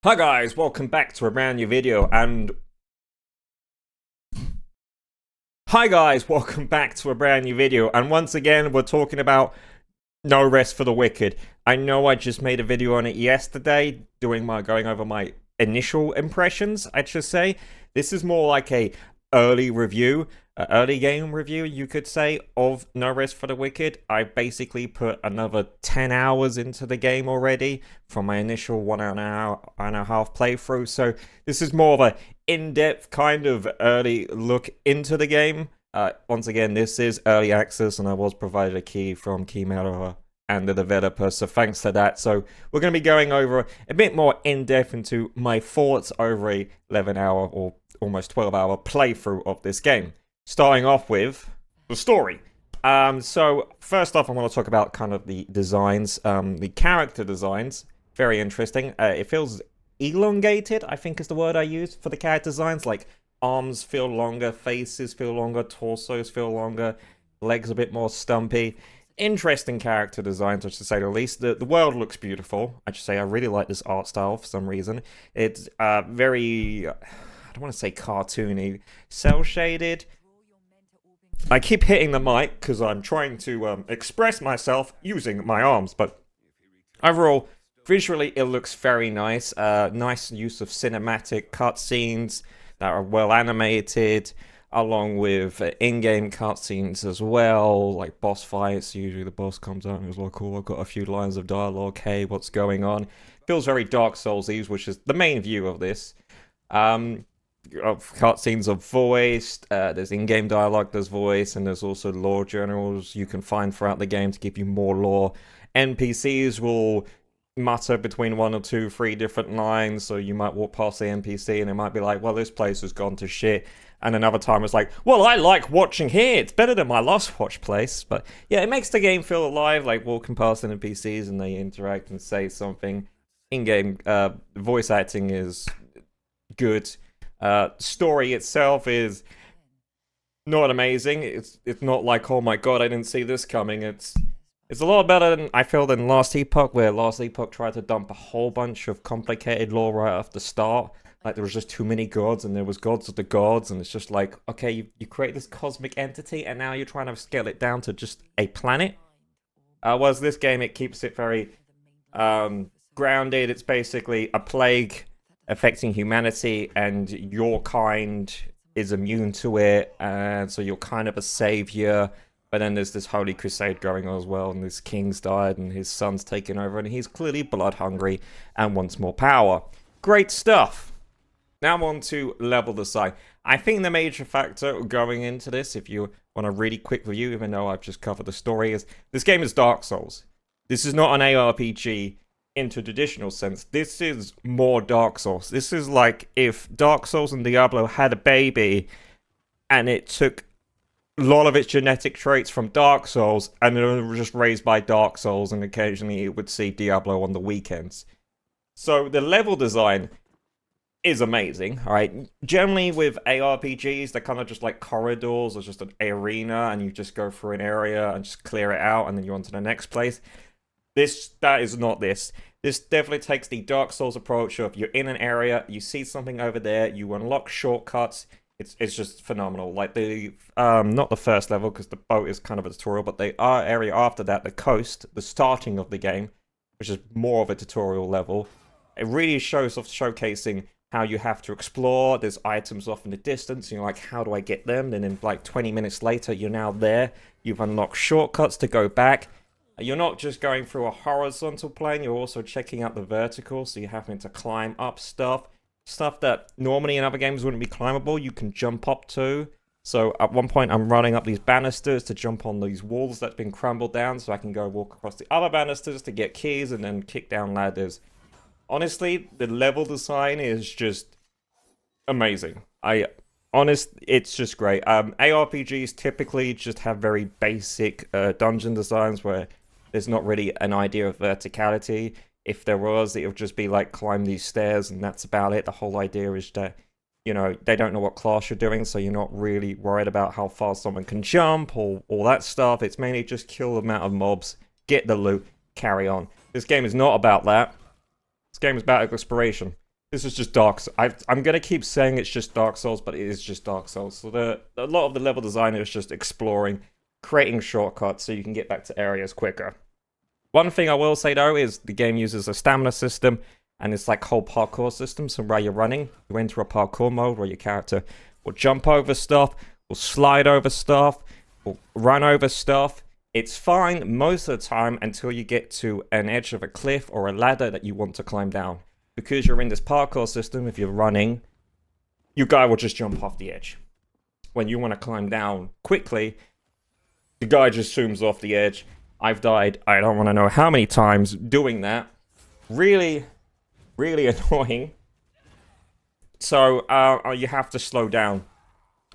Hi guys, welcome back to a brand new video and once again we're talking about No Rest for the Wicked. I know I just made a video on it yesterday going over my initial impressions, I should say. This is more like a early review, early game review, you could say, of No Rest for the Wicked. I basically put another 10 hours into the game already from my initial 1.5 playthrough. So this is more of a in-depth kind of early look into the game. Once again, this is early access, and I was provided a key from keymailer and the developer, so thanks to that. So we're going to be going over a bit more in-depth into my thoughts over a 11-hour or almost 12-hour playthrough of this game. Starting off with the story. So first off, I want to talk about kind of the designs, the character designs. Very interesting. It feels elongated, I think is the word I used for the character designs. Like arms feel longer, faces feel longer, torsos feel longer, legs a bit more stumpy. Interesting character designs, to say the least. The world looks beautiful. I should say I really like this art style for some reason. It's very, I don't want to say cartoony, cel-shaded. I keep hitting the mic because I'm trying to express myself using my arms, but overall, visually it looks very nice. Nice use of cinematic cutscenes that are well animated, along with in-game cutscenes as well, like boss fights. Usually the boss comes out and is like, "Oh, I've got a few lines of dialogue. Hey, what's going on?" Feels very Dark Souls-y, which is the main view of this. Of cutscenes are voiced, there's in-game dialogue, there's voice, and there's also lore journals you can find throughout the game to give you more lore. NPCs will mutter between 1 or 2, 3 different lines, so you might walk past the NPC and it might be like, well, this place has gone to shit, and another time it's like, well, I like watching here, it's better than my last watch place. But yeah, it makes the game feel alive, like walking past NPCs and they interact and say something. In-game voice acting is good. Story itself is not amazing. It's not like, oh my god, I didn't see this coming. It's a lot better than I feel than Last Epoch, where Last Epoch tried to dump a whole bunch of complicated lore right off the start. Like there was just too many gods, and there was gods of the gods, and it's just like, okay, you create this cosmic entity, and now you're trying to scale it down to just a planet. Whereas this game, it keeps it very grounded. It's basically a plague affecting humanity, and your kind is immune to it, and so you're kind of a savior. But then there's this holy crusade going on as well, and this king's died and his son's taken over, and he's clearly blood hungry and wants more power. Great stuff. Now on to level design. I think the major factor going into this, if you want a really quick review, even though I've just covered the story, is this game is Dark Souls. This is not an ARPG into traditional sense. This is more Dark Souls. This is like if Dark Souls and Diablo had a baby and it took a lot of its genetic traits from Dark Souls and it was just raised by Dark Souls, and occasionally it would see Diablo on the weekends. So the level design is amazing. All right, generally with ARPGs, they're kind of just like corridors or just an arena, and you just go through an area and just clear it out and then you're on to the next place. That is not this. This definitely takes the Dark Souls approach of you're in an area, you see something over there, you unlock shortcuts. It's just phenomenal. Like the not the first level, because the boat is kind of a tutorial, but the area after that, the coast, the starting of the game, which is more of a tutorial level. It really shows off showcasing how you have to explore. There's items off in the distance, and you're like, how do I get them? And then like 20 minutes later, you're now there. You've unlocked shortcuts to go back. You're not just going through a horizontal plane, you're also checking out the vertical, so you're having to climb up stuff. Stuff that normally in other games wouldn't be climbable, you can jump up to. So at one point I'm running up these banisters to jump on these walls that's been crumbled down, so I can go walk across the other banisters to get keys and then kick down ladders. Honestly, the level design is just amazing. It's just great. ARPGs typically just have very basic dungeon designs where there's not really an idea of verticality. If there was, it would just be like climb these stairs and that's about it. The whole idea is that, you know, they don't know what class you're doing, so you're not really worried about how far someone can jump or all that stuff. It's mainly just kill the amount of mobs, get the loot, carry on. This game is not about that. This game is about exploration. This is just Dark Souls. I'm going to keep saying it's just Dark Souls, but it is just Dark Souls. So a lot of the level design is just exploring, creating shortcuts so you can get back to areas quicker. One thing I will say, though, is the game uses a stamina system, and it's like whole parkour system. So while you're running, you enter a parkour mode where your character will jump over stuff, will slide over stuff, will run over stuff. It's fine most of the time until you get to an edge of a cliff or a ladder that you want to climb down. Because you're in this parkour system, if you're running, your guy will just jump off the edge. When you want to climb down quickly, the guy just zooms off the edge. I've died, I don't want to know how many times doing that. Really, really annoying. So you have to slow down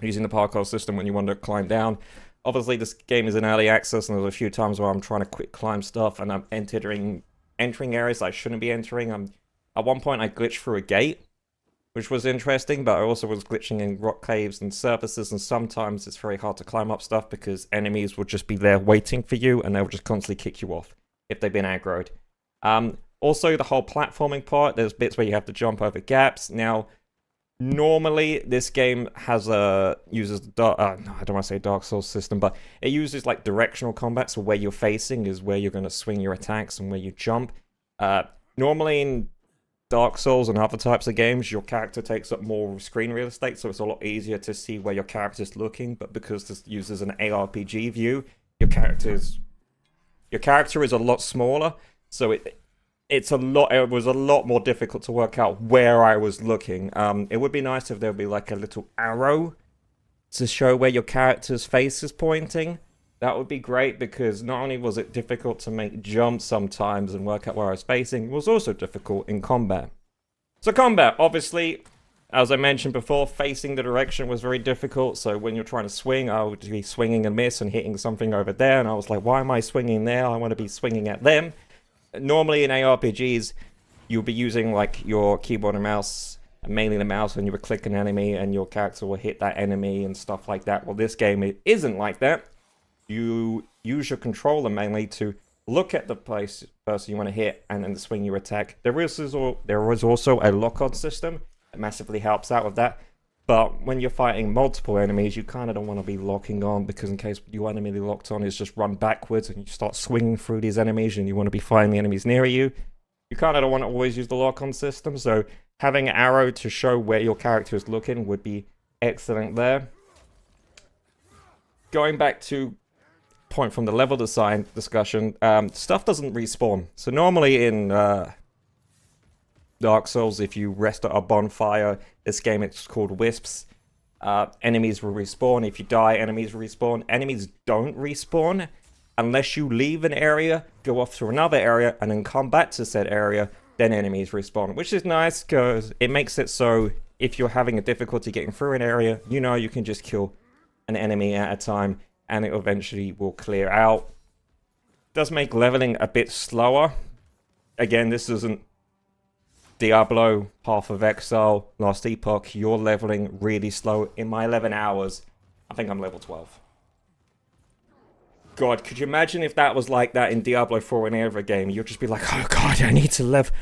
using the parkour system when you want to climb down. Obviously, this game is in early access, and there's a few times where I'm trying to quick climb stuff, and I'm entering areas I shouldn't be entering. At one point, I glitched through a gate, which was interesting, but I also was glitching in rock caves and surfaces, and sometimes it's very hard to climb up stuff because enemies will just be there waiting for you, and they'll just constantly kick you off if they've been aggroed. Also, the whole platforming part, there's bits where you have to jump over gaps. Now, normally, this game uses no, I don't want to say Dark Souls system, but it uses like directional combat, so where you're facing is where you're going to swing your attacks and where you jump. Normally in Dark Souls and other types of games, your character takes up more screen real estate, so it's a lot easier to see where your character's looking, but because this uses an ARPG view, your character is a lot smaller, so it was a lot more difficult to work out where I was looking. It would be nice if there would be like a little arrow to show where your character's face is pointing. That would be great, because not only was it difficult to make jumps sometimes and work out where I was facing, it was also difficult in combat. So combat, obviously, as I mentioned before, facing the direction was very difficult. So when you're trying to swing, I would be swinging and miss and hitting something over there, and I was like, why am I swinging there? I want to be swinging at them. Normally in ARPGs, you'll be using like your keyboard and mouse, mainly the mouse, and you would click an enemy and your character will hit that enemy and stuff like that. Well, this game, it isn't like that. You use your controller mainly to look at the person you want to hit and then swing your attack. There is also a lock-on system that massively helps out with that. But when you're fighting multiple enemies, you kind of don't want to be locking on, because in case your enemy locked on is just run backwards and you start swinging through these enemies and you want to be fighting the enemies near you, you kind of don't want to always use the lock-on system. So having an arrow to show where your character is looking would be excellent there. Going back to point from the level design discussion, stuff doesn't respawn. So normally in Dark Souls, if you rest at a bonfire, this game it's called Wisps, enemies will respawn. If you die, enemies will respawn. Enemies don't respawn unless you leave an area, go off to another area, and then come back to said area, then enemies respawn, which is nice because it makes it so if you're having a difficulty getting through an area, you know you can just kill an enemy at a time and it eventually will clear out. Does make leveling a bit slower. Again, this isn't Diablo, Path of Exile, Last Epoch. You're leveling really slow. In my 11 hours, I think I'm level 12. God, could you imagine if that was like that in Diablo 4 and every game? You'd just be like, oh god, I need to level.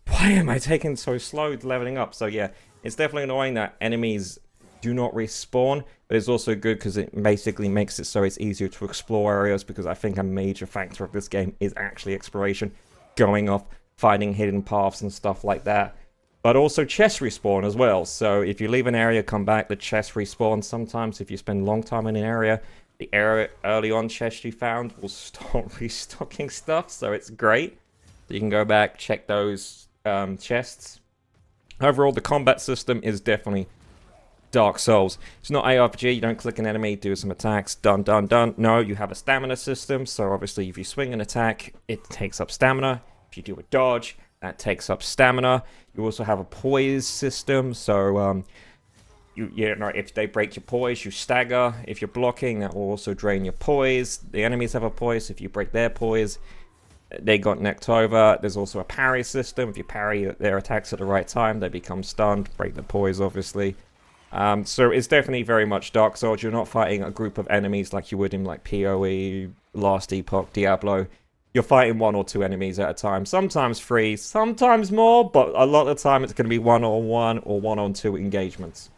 Why am I taking so slow leveling up? So yeah, it's definitely annoying that enemies do not respawn, but it's also good because it basically makes it so it's easier to explore areas, because I think a major factor of this game is actually exploration, going off, finding hidden paths and stuff like that. But also chests respawn as well, so if you leave an area, come back, the chests respawn. Sometimes if you spend a long time in an area, the area early on chest you found will start restocking stuff, so it's great. You can go back, check those chests. Overall, the combat system is definitely Dark Souls. It's not ARPG, you don't click an enemy, do some attacks, done, done, done. No, you have a stamina system, so obviously if you swing an attack, it takes up stamina. If you do a dodge, that takes up stamina. You also have a poise system, so if they break your poise, you stagger. If you're blocking, that will also drain your poise. The enemies have a poise. If you break their poise, they got knocked over. There's also a parry system. If you parry their attacks at the right time, they become stunned, break the poise, obviously. So it's definitely very much Dark Souls. You're not fighting a group of enemies like you would in like PoE, Last Epoch, Diablo. you're fighting 1 or 2 enemies at a time. Sometimes 3, sometimes more, but a lot of the time it's going to be 1-on-1 or 1-on-2 engagements.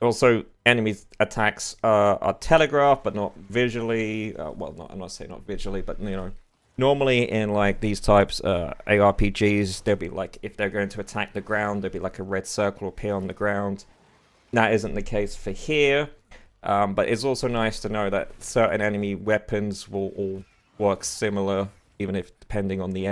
Also, enemies' attacks are telegraphed, but not visually. Well, I'm not saying not visually, but, you know, normally in, like, these types, ARPGs, there'll be, like, if they're going to attack the ground, there'll be, like, a red circle appear on the ground. That isn't the case for here. But it's also nice to know that certain enemy weapons will all work similar, even if depending on the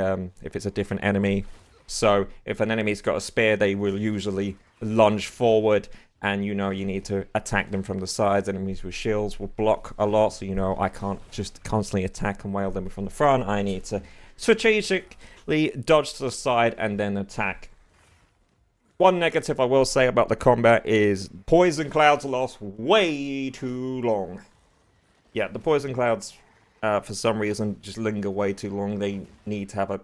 if it's a different enemy. So if an enemy's got a spear, they will usually lunge forward, and you know you need to attack them from the sides. Enemies with shields will block a lot, so you know I can't just constantly attack and wail them from the front. I need to strategically dodge to the side and then attack. One negative I will say about the combat is poison clouds last way too long. Yeah, the poison clouds, for some reason, just linger way too long. They need to have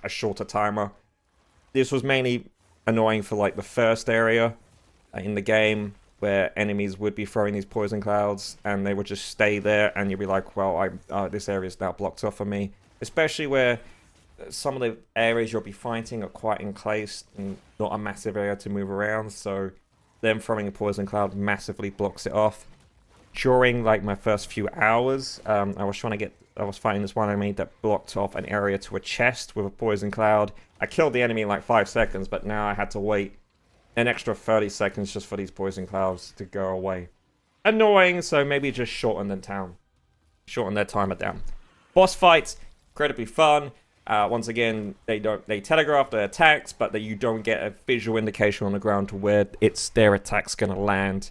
a shorter timer. This was mainly annoying for like the first area in the game, where enemies would be throwing these poison clouds and they would just stay there, and you'd be like, well, this area is now blocked off for me. Especially where some of the areas you'll be fighting are quite enclosed and not a massive area to move around, so them throwing a poison cloud massively blocks it off. During like my first few hours, I was fighting this one enemy that blocked off an area to a chest with a poison cloud. I killed the enemy in like 5 seconds, but now I had to wait an extra 30 seconds just for these poison clouds to go away. Annoying, so maybe just shorten their timer down. Boss fights, incredibly fun. Once again, they telegraph their attacks, but you don't get a visual indication on the ground to where their attack's going to land.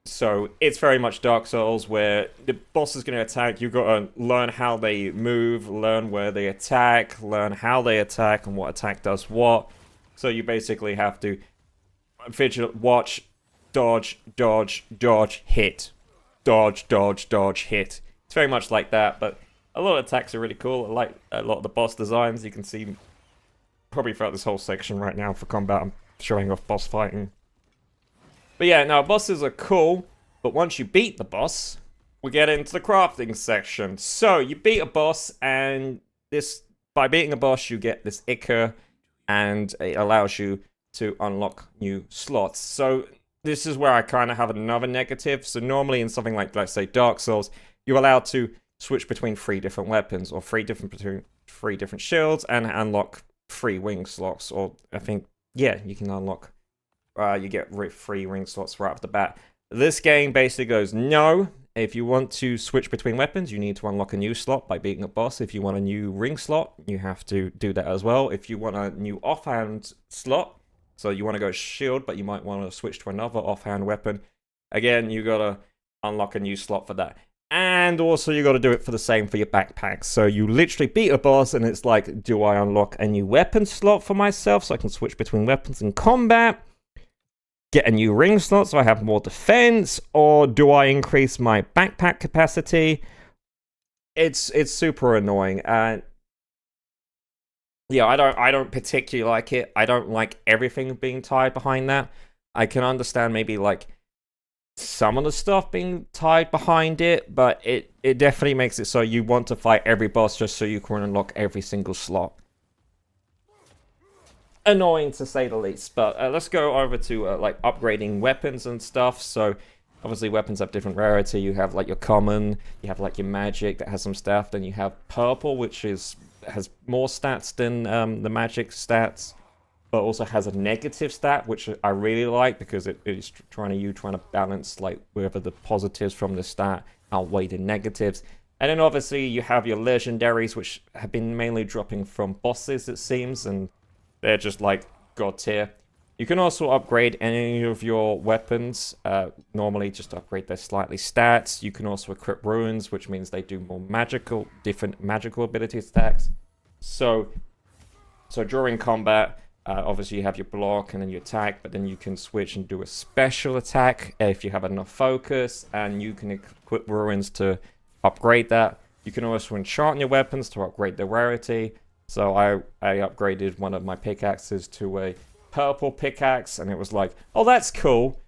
So it's very much Dark Souls, where the boss is going to attack. You've got to learn how they move, learn where they attack, learn how they attack, and what attack does what. So you basically have to watch, dodge, dodge, dodge, hit. Dodge, dodge, dodge, hit. It's very much like that, but a lot of attacks are really cool. I like a lot of the boss designs. You can see probably throughout this whole section right now for combat, I'm showing off boss fighting. But yeah, now bosses are cool, but once you beat the boss, we get into the crafting section. So you beat a boss, and by beating a boss, you get this ichor, and it allows you to unlock new slots. So this is where I kind of have another negative. So normally in something like, let's say, Dark Souls, you're allowed to switch between 3 different weapons, or 3 different shields, and unlock 3 wing slots. Or I think, yeah, you can unlock, you get 3 ring slots right off the bat. This game basically goes, no, if you want to switch between weapons, you need to unlock a new slot by beating a boss. If you want a new ring slot, you have to do that as well. If you want a new offhand slot, so you want to go shield, but you might want to switch to another offhand weapon, again, you gotta unlock a new slot for that. And also, you got to do it for the same for your backpack. So you literally beat a boss, and it's like, do I unlock a new weapon slot for myself so I can switch between weapons in combat? Get a new ring slot so I have more defense? Or do I increase my backpack capacity? It's super annoying. And yeah, I don't particularly like it. I don't like everything being tied behind that. I can understand maybe like some of the stuff being tied behind it, but it definitely makes it so you want to fight every boss just so you can unlock every single slot. Annoying to say the least, but let's go over to like upgrading weapons and stuff. So obviously weapons have different rarity. You have like your common, you have like your magic that has some stats, then you have purple, which has more stats than the magic stats, but also has a negative stat, which I really like because it is trying to balance like whether the positives from the stat outweigh the negatives. And then obviously you have your legendaries, which have been mainly dropping from bosses, it seems, and they're just like god tier. You can also upgrade any of your weapons, normally just upgrade their slightly stats. You can also equip runes, which means they do more different magical ability stacks. So during combat, obviously you have your block and then you attack, but then you can switch and do a special attack if you have enough focus, and you can equip ruins to upgrade that. You can also enchant your weapons to upgrade their rarity. So I upgraded one of my pickaxes to a purple pickaxe, and it was like, oh, that's cool.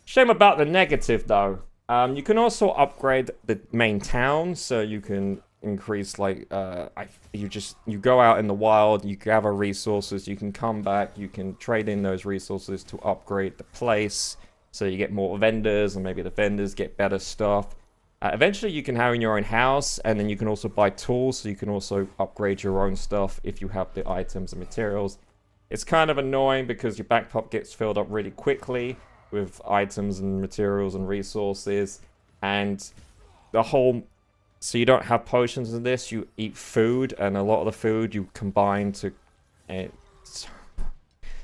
Shame about the negative though. You can also upgrade the main town, so you can increase like you go out in the wild, you gather resources, you can come back, you can trade in those resources to upgrade the place, so you get more vendors, and maybe the vendors get better stuff. Eventually you can have in your own house, and then you can also buy tools, so you can also upgrade your own stuff if you have the items and materials. It's kind of annoying because your backpack gets filled up really quickly with items and materials and resources, and the whole, so you don't have potions in this, you eat food, and a lot of the food you combine to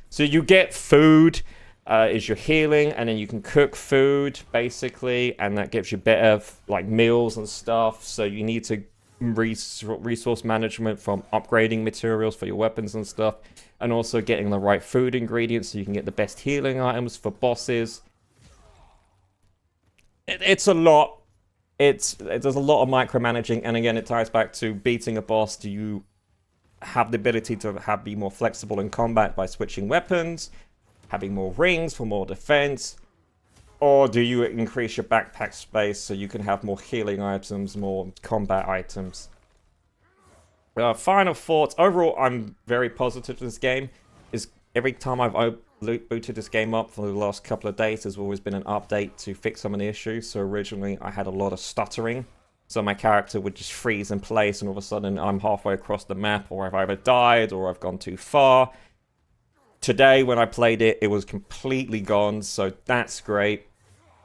so you get food is your healing, and then you can cook food basically, and that gives you better like meals and stuff. So you need to resource management from upgrading materials for your weapons and stuff, and also getting the right food ingredients so you can get the best healing items for bosses. It's a lot. There's a lot of micromanaging, and again, it ties back to beating a boss. Do you have the ability to be more flexible in combat by switching weapons, having more rings for more defense, or do you increase your backpack space so you can have more healing items, more combat items? Final thoughts. Overall, I'm very positive to this game. Every time I've booted this game up for the last couple of days, there's always been an update to fix some of the issues. So originally, I had a lot of stuttering. So my character would just freeze in place, and all of a sudden, I'm halfway across the map, or I've either died, or I've gone too far. Today, when I played it, it was completely gone, so that's great.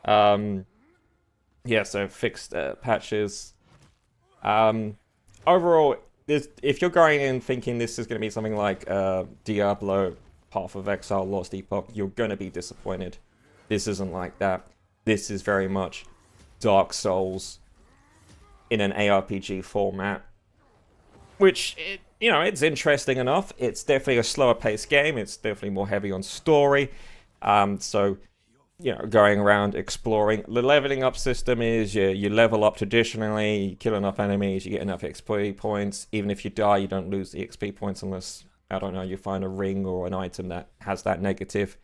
Yeah, so fixed patches. Overall, if you're going in thinking this is going to be something like Diablo, Path of Exile, Lost Epoch, you're going to be disappointed. This isn't like that. This is very much Dark Souls in an ARPG format, which, it's interesting enough. It's definitely a slower paced game. It's definitely more heavy on story. So, going around exploring. The leveling up system is you level up traditionally, you kill enough enemies, you get enough XP points. Even if you die, you don't lose the XP points unless, I don't know, you find a ring or an item that has that negative.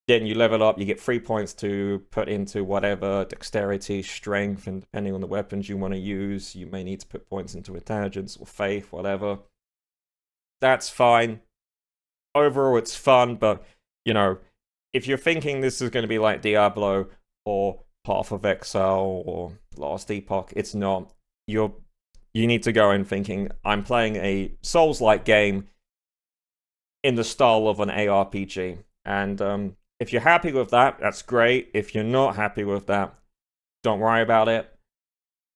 Then you level up, you get 3 points to put into whatever, dexterity, strength, and depending on the weapons you want to use, you may need to put points into intelligence or faith, whatever. That's fine. Overall, it's fun, but, if you're thinking this is going to be like Diablo or Path of Exile or Lost Epoch, it's not. You need to go in thinking, I'm playing a Souls-like game in the style of an ARPG. And if you're happy with that, that's great. If you're not happy with that, don't worry about it.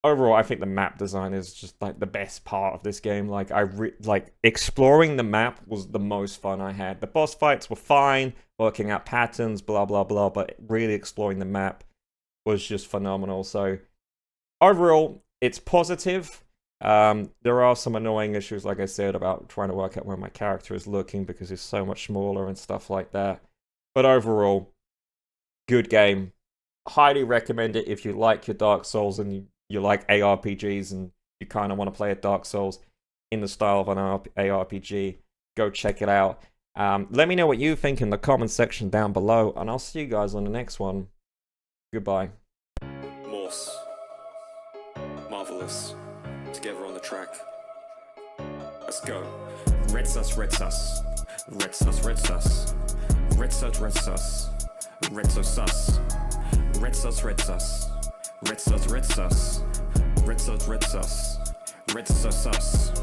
Overall, I think the map design is just like the best part of this game. Like exploring the map was the most fun I had. The boss fights were fine, working out patterns, blah blah blah, but really exploring the map was just phenomenal. So overall, it's positive. There are some annoying issues, like I said, about trying to work out where my character is looking because it's so much smaller and stuff like that. But overall, good game. Highly recommend it if you like your Dark Souls and you like ARPGs and you kind of want to play a Dark Souls in the style of an ARPG. Go check it out. Let me know what you think in the comment section down below, and I'll see you guys on the next one. Goodbye. Morse. Marvelous. Together on the track. Let's go. Red sus, red sus. Red sus, red sus. Red sus, red sus. Red sus, sus. Red sus, red sus. Red sus, red sus. Red sus, red sus. Red sus, sus.